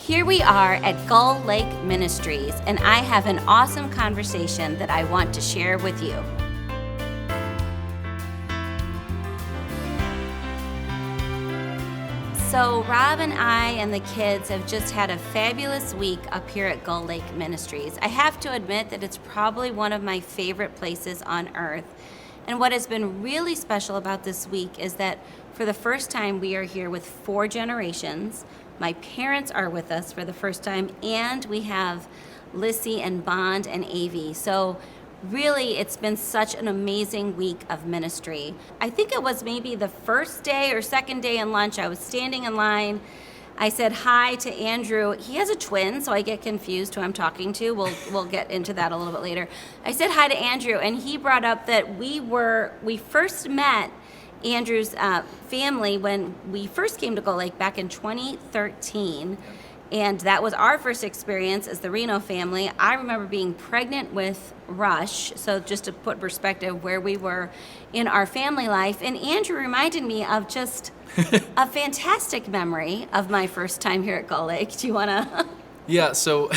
Here we are at Gull Lake Ministries, and I have an awesome conversation that I want to share with you. So Rob and I and the kids have just had a fabulous week up here at Gull Lake Ministries. I have to admit that it's probably one of my favorite places on earth. And what has been really special about this week is that for the first time we are here with 4 generations. My parents are with us for the first time, and we have Lissy and Bond and Avi. So really, it's been such an amazing week of ministry. I think it was maybe the first day or second day in lunch. I was standing in line. I said hi to Andrew. He has a twin, so I get confused who I'm talking to. We'll get into that a little bit later. I said hi to Andrew, and he brought up that we first met Andrew's family when we first came to Gull Lake back in 2013. And that was our first experience as the Rienow family. I remember being pregnant with Rush, so just to put perspective where we were in our family life. And Andrew reminded me of just a fantastic memory of my first time here at Gull Lake. Do you want to? Yeah, so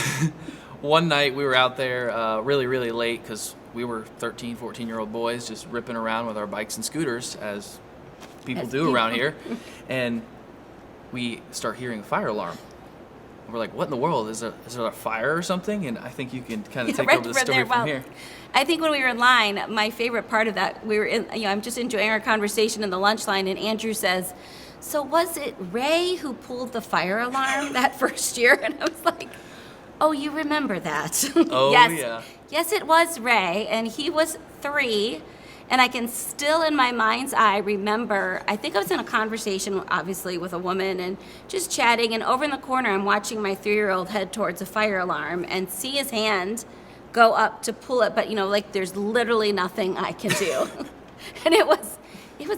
one night we were out there really, really late because we were 13, 14-year-old boys just ripping around with our bikes and scooters, as people do around here. And we start hearing a fire alarm. We're like, what in the world? Is there a fire or something? And I think you can kind of take over the story from here. I think when we were in line, my favorite part of that, we were in, I'm just enjoying our conversation in the lunch line, and Andrew says, so was it Ray who pulled the fire alarm that first year? And I was like, oh, you remember that. Oh, yes. Yeah. Yes, it was Ray, and he was 3. And I can still, in my mind's eye, remember, I think I was in a conversation, obviously, with a woman and just chatting. And over in the corner, I'm watching my 3-year-old head towards a fire alarm and see his hand go up to pull it. But, there's literally nothing I can do. And it was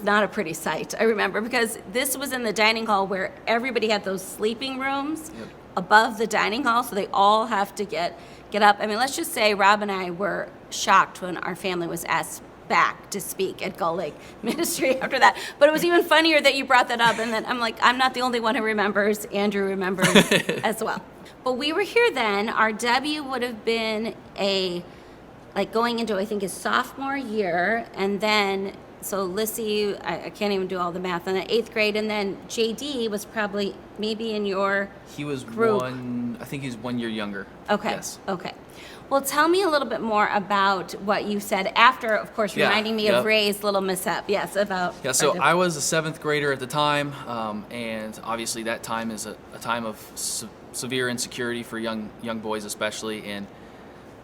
not a pretty sight, I remember, because this was in the dining hall where everybody had those sleeping rooms above the dining hall. So they all have to get up. I mean, let's just say Rob and I were shocked when our family was asked back to speak at Gull Lake Ministry after that. But it was even funnier that you brought that up, and then I'm like, I'm not the only one who remembers. Andrew remembers as well. But we were here then. Our debut would have been going into, I think, his sophomore year, and then, so Lissy, I can't even do all the math on the 8th grade, and then JD was probably maybe in your He was group. I think he's 1 year younger. Okay. Yes. Okay. Well, tell me a little bit more about what you said after, of course, reminding me of Ray's little mishap. Yes, about. Yeah, so I was a 7th grader at the time, and obviously that time is a time of severe insecurity for young boys especially, and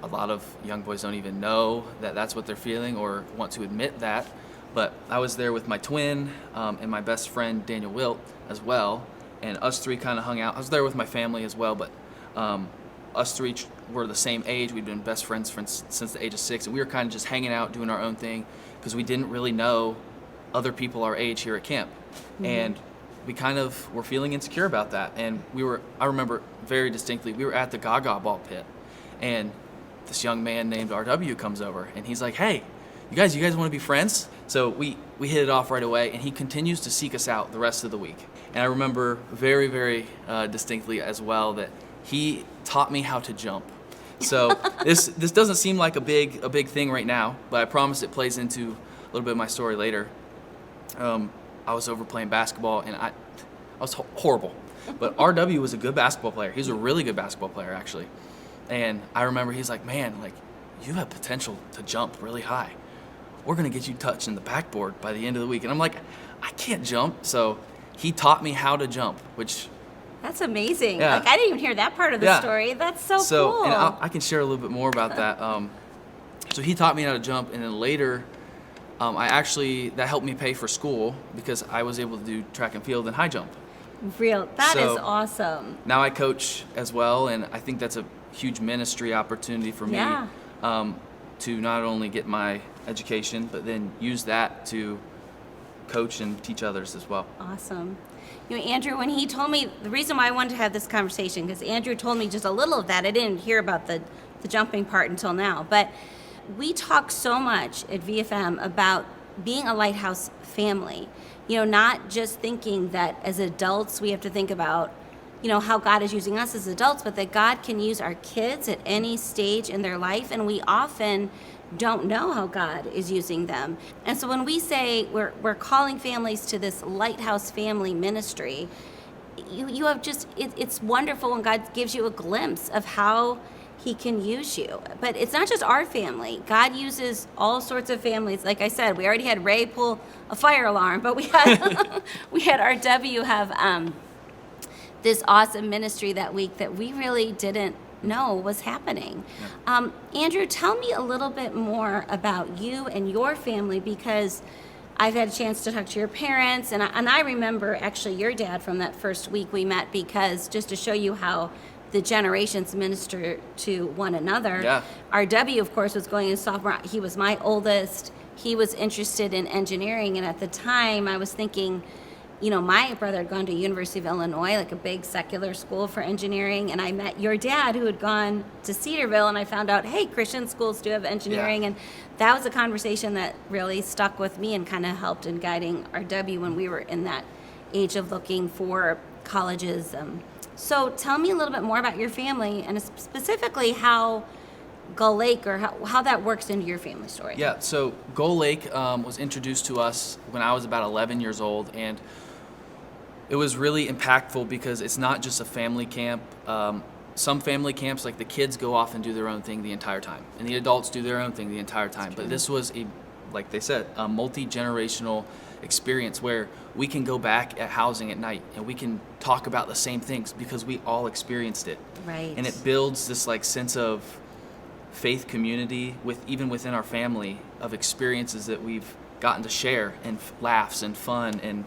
a lot of young boys don't even know that that's what they're feeling or want to admit that. But I was there with my twin and my best friend Daniel Wilt as well, and us 3 kind of hung out. I was there with my family as well, but us 3 were the same age. We'd been best friends since the age of 6, and we were kind of just hanging out, doing our own thing, because we didn't really know other people our age here at camp. Mm-hmm. And we kind of were feeling insecure about that. And I remember very distinctly, we were at the Gaga ball pit, and this young man named RW comes over, and he's like, hey, you guys want to be friends? So we hit it off right away, and he continues to seek us out the rest of the week. And I remember very, very distinctly as well that he taught me how to jump. So this doesn't seem like a big thing right now, but I promise it plays into a little bit of my story later. I was over playing basketball, and I was horrible. But RW was a good basketball player. He was a really good basketball player, actually. And I remember he's like, man, you have potential to jump really high. We're going to get you touching the backboard by the end of the week. And I'm like, I can't jump. So he taught me how to jump, which... That's amazing. Yeah. I didn't even hear that part of the story. That's so cool. And I can share a little bit more about that. So he taught me how to jump, and then later, that helped me pay for school because I was able to do track and field and high jump. That is awesome. Now I coach as well, and I think that's a huge ministry opportunity for me to not only get my education, but then use that to coach and teach others as well. Awesome. Andrew, when he told me, the reason why I wanted to have this conversation, because Andrew told me just a little of that. I didn't hear about the jumping part until now. But we talk so much at VFM about being a lighthouse family. Not just thinking that as adults we have to think about how God is using us as adults, but that God can use our kids at any stage in their life, and we often don't know how God is using them. And so when we say we're calling families to this Lighthouse Family Ministry, you have it's wonderful when God gives you a glimpse of how he can use you. But it's not just our family. God uses all sorts of families. Like I said, we already had Ray pull a fire alarm, but we had we had RW have this awesome ministry that week that we really didn't know was happening. Yeah. Andrew, tell me a little bit more about you and your family, because I've had a chance to talk to your parents, and I remember actually your dad from that first week we met, because just to show you how the generations minister to one another. Yeah. RW, of course, was going in sophomore. He was my oldest. He was interested in engineering, and at the time I was thinking, my brother had gone to University of Illinois, like a big secular school for engineering, and I met your dad who had gone to Cedarville, and I found out, hey, Christian schools do have engineering, and that was a conversation that really stuck with me and kind of helped in guiding RW when we were in that age of looking for colleges. So tell me a little bit more about your family, and specifically how Gull Lake, or how that works into your family story. Yeah, so Gull Lake was introduced to us when I was about 11 years old, and it was really impactful because it's not just a family camp. Some family camps, like the kids go off and do their own thing the entire time, and the adults do their own thing the entire time. But this was like they said, a multi-generational experience where we can go back at housing at night and we can talk about the same things because we all experienced it. Right. And it builds this sense of faith community even within our family, of experiences that we've gotten to share, and laughs and fun and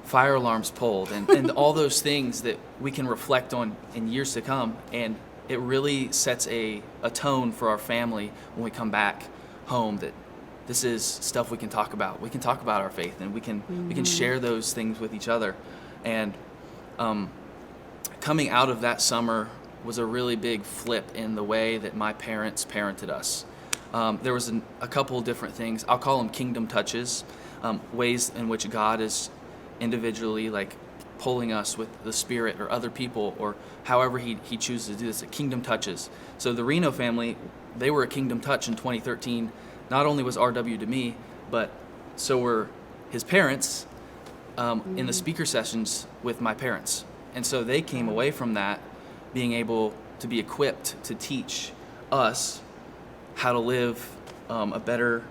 fire alarms pulled and all those things that we can reflect on in years to come. And it really sets a tone for our family when we come back home, that this is stuff we can talk about. We can talk about our faith, and we can share those things with each other. And coming out of that summer was a really big flip in the way that my parents parented us. There was a couple of different things. I'll call them kingdom touches, ways in which God is individually pulling us with the Spirit or other people, or however he chooses to do this, kingdom touches. So the Rienow family, they were a kingdom touch in 2013. Not only was RW to me, but so were his parents in the speaker sessions with my parents. And so they came away from that being able to be equipped to teach us how to live a better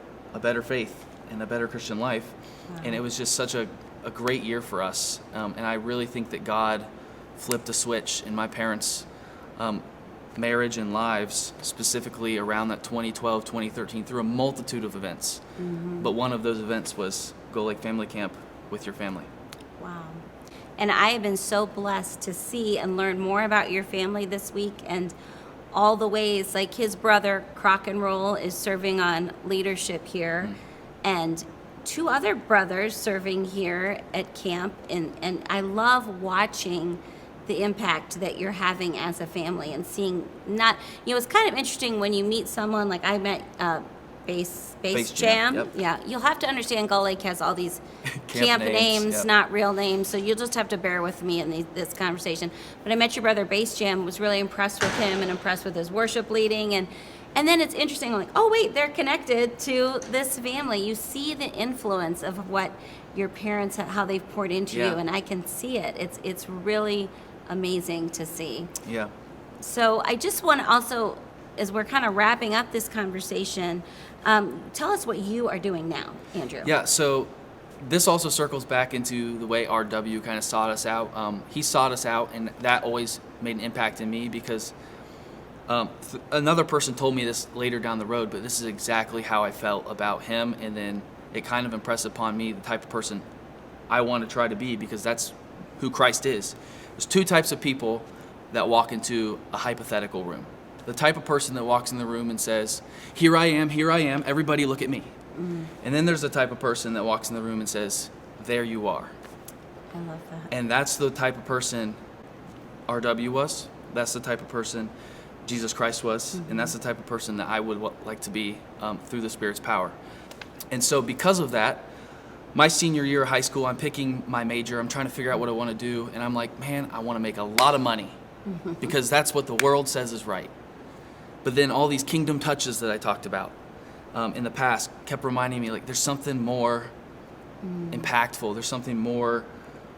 faith and a better Christian life. Wow. And it was just such a great year for us. And I really think that God flipped a switch in my parents' marriage and lives, specifically around that 2012, 2013, through a multitude of events. Mm-hmm. But one of those events was Gull Lake Family Camp with your family. Wow. And I have been so blessed to see and learn more about your family this week, and all the ways, like his brother, Crock and Roll, is serving on leadership here, and two other brothers serving here at camp. And I love watching the impact that you're having as a family, and seeing it's kind of interesting when you meet someone like I met Bass Jam. Yep. Yeah, you'll have to understand Gull Lake has all these camp names, yep. Not real names, so you'll just have to bear with me in this conversation. But I met your brother Bass Jam, was really impressed with him and impressed with his worship leading, and then it's interesting, oh wait, they're connected to this family. You see the influence of what your parents, how they've poured into you, and I can see it. It's really amazing to see. Yeah. So I just want to also, as we're kind of wrapping up this conversation, tell us what you are doing now, Andrew. Yeah, so this also circles back into the way RW kind of sought us out. He sought us out, and that always made an impact in me, because another person told me this later down the road, but this is exactly how I felt about him, and then it kind of impressed upon me the type of person I want to try to be, because that's who Christ is. There's two types of people that walk into a hypothetical room. The type of person that walks in the room and says, here I am, everybody look at me. Mm. And then there's the type of person that walks in the room and says, there you are. I love that. And that's the type of person RW was. That's the type of person Jesus Christ was. Mm-hmm. And that's the type of person that I would like to be through the Spirit's power. And so because of that, my senior year of high school, I'm picking my major. I'm trying to figure out what I want to do. And I'm like, man, I want to make a lot of money because that's what the world says is right. But then all these kingdom touches that I talked about in the past kept reminding me, like, there's something more impactful. There's something more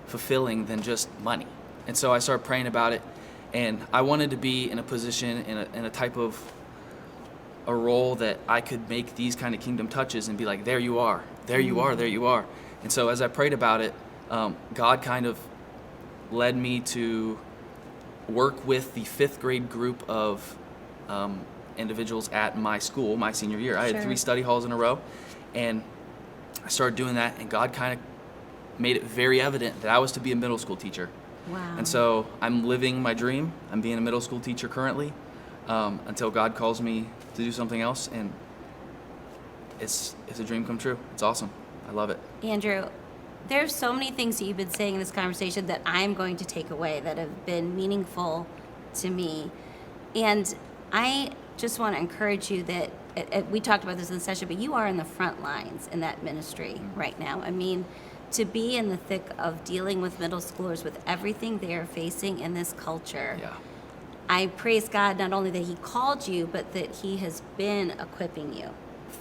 fulfilling than just money. And so I started praying about it. And I wanted to be in a position, in a type of a role that I could make these kind of kingdom touches and be like, there you are, there you are, there you are. And so as I prayed about it, God kind of led me to work with the 5th grade group of individuals at my school, my senior year. I had 3 study halls in a row, and I started doing that, and God kind of made it very evident that I was to be a middle school teacher. Wow. And so I'm living my dream. I'm being a middle school teacher currently until God calls me to do something else, and it's a dream come true. It's awesome. I love it. Andrew, there's so many things that you've been saying in this conversation that I'm going to take away that have been meaningful to me. And I just want to encourage you that we talked about this in the session, but you are in the front lines in that ministry right now. I mean, to be in the thick of dealing with middle schoolers with everything they are facing in this culture. Yeah. I praise God not only that He called you, but that He has been equipping you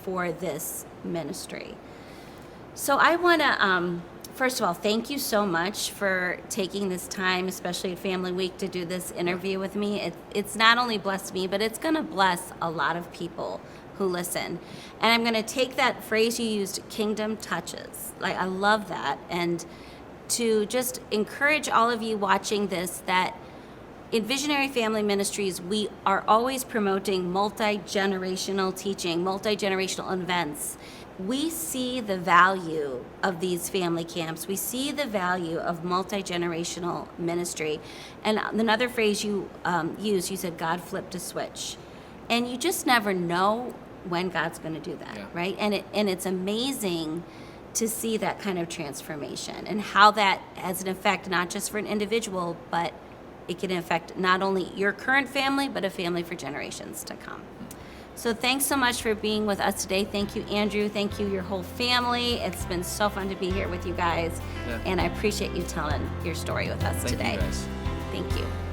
for this ministry. So I want to, first of all, thank you so much for taking this time, especially at Family Week, to do this interview with me. It's not only blessed me, but it's going to bless a lot of people who listen. And I'm going to take that phrase you used, kingdom touches. Like, I love that. And to just encourage all of you watching this that in Visionary Family Ministries, we are always promoting multi-generational teaching, multi-generational events. We see the value of these family camps. We see the value of multi-generational ministry. And another phrase you used, you said God flipped a switch. And you just never know when God's going to do that, right? And it's amazing to see that kind of transformation and how that has an effect not just for an individual, but it can affect not only your current family, but a family for generations to come. So thanks so much for being with us today. Thank you, Andrew. Thank you, your whole family. It's been so fun to be here with you guys. And I appreciate you telling your story with us today. Thank you guys. Thank you.